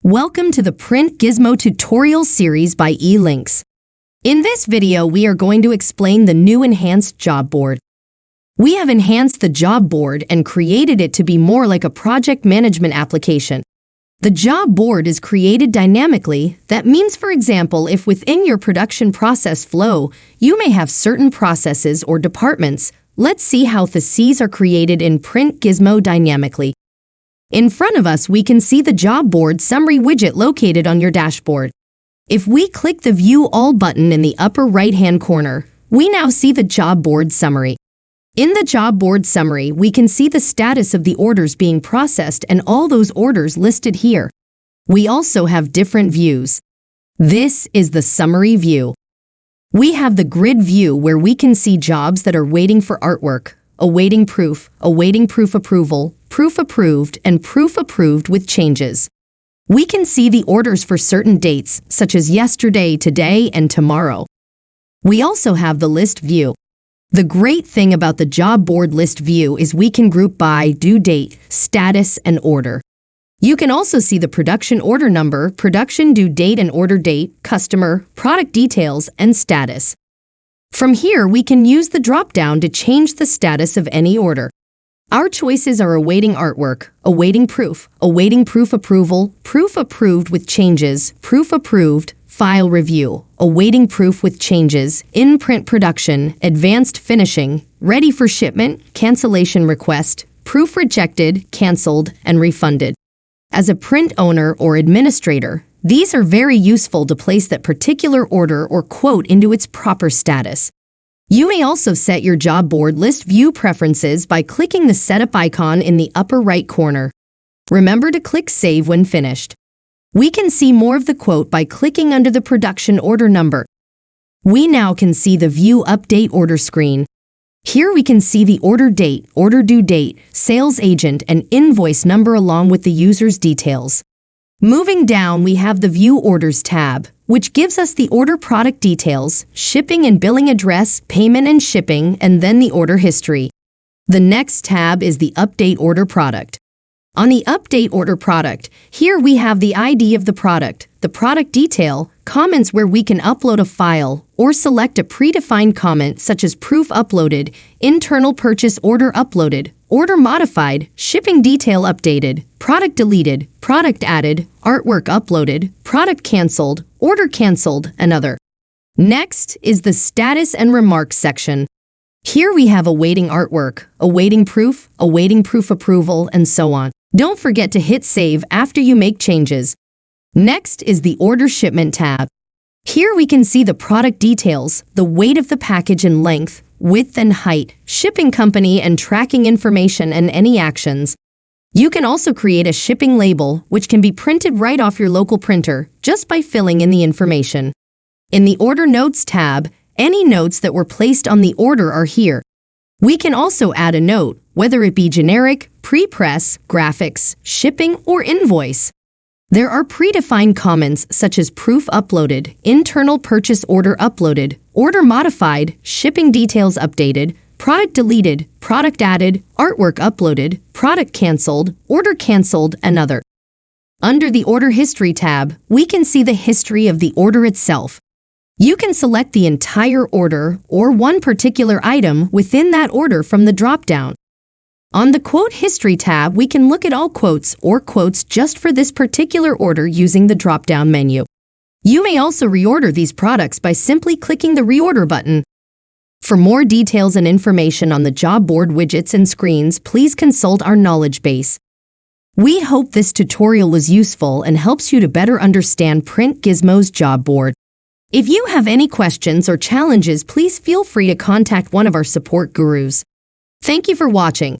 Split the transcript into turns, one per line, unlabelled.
Welcome to the PrintGizmo tutorial series by eLinks. In this video, we are going to explain the new enhanced job board. We have enhanced the job board and created it to be more like a project management application. The job board is created dynamically. That means, for example, if within your production process flow, you may have certain processes or departments. Let's see how the Cs are created in PrintGizmo dynamically. In front of us, we can see the job board summary widget located on your dashboard. If we click the View All button in the upper right-hand corner, we now see the job board summary. In the job board summary, we can see the status of the orders being processed and all those orders listed here. We also have different views. This is the summary view. We have the grid view where we can see jobs that are waiting for artwork, awaiting proof approval, proof approved, and proof approved with changes. We can see the orders for certain dates, such as yesterday, today, and tomorrow. We also have the list view. The great thing about the job board list view is we can group by due date, status, and order. You can also see the production order number, production due date and order date, customer, product details, and status. From here, we can use the drop-down to change the status of any order. Our choices are awaiting artwork, awaiting proof approval, proof approved with changes, proof approved, file review, awaiting proof with changes, in-print production, advanced finishing, ready for shipment, cancellation request, proof rejected, canceled, and refunded. As a print owner or administrator, these are very useful to place that particular order or quote into its proper status. You may also set your job board list view preferences by clicking the setup icon in the upper right corner. Remember to click Save when finished. We can see more of the quote by clicking under the production order number. We now can see the View Update Order screen. Here we can see the order date, order due date, sales agent, and invoice number along with the user's details. Moving down, we have the View Orders tab, which gives us the order product details, shipping and billing address, payment and shipping, and then the order history. The next tab is the Update Order Product. On the Update Order Product, here we have the ID of the product detail, comments where we can upload a file, or select a predefined comment such as proof uploaded, internal purchase order uploaded, order modified, shipping detail updated, product deleted, product added, artwork uploaded, product canceled, order canceled, and other. Next is the Status and Remarks section. Here we have awaiting artwork, awaiting proof approval, and so on. Don't forget to hit Save after you make changes. Next is the Order Shipment tab. Here we can see the product details, the weight of the package and length, width and height, shipping company and tracking information, and any actions. You can also create a shipping label, which can be printed right off your local printer just by filling in the information. In the Order Notes tab, any notes that were placed on the order are here. We can also add a note, whether it be generic, pre-press, graphics, shipping, or invoice. There are predefined comments such as proof uploaded, internal purchase order uploaded, order modified, shipping details updated, product deleted, product added, artwork uploaded, product canceled, order canceled, and other. Under the Order History tab, we can see the history of the order itself. You can select the entire order or one particular item within that order from the drop-down. On the Quote History tab, we can look at all quotes or quotes just for this particular order using the drop-down menu. You may also reorder these products by simply clicking the Reorder button. For more details and information on the job board widgets and screens, please consult our knowledge base. We hope this tutorial was useful and helps you to better understand PrintGizmo's job board. If you have any questions or challenges, please feel free to contact one of our support gurus. Thank you for watching.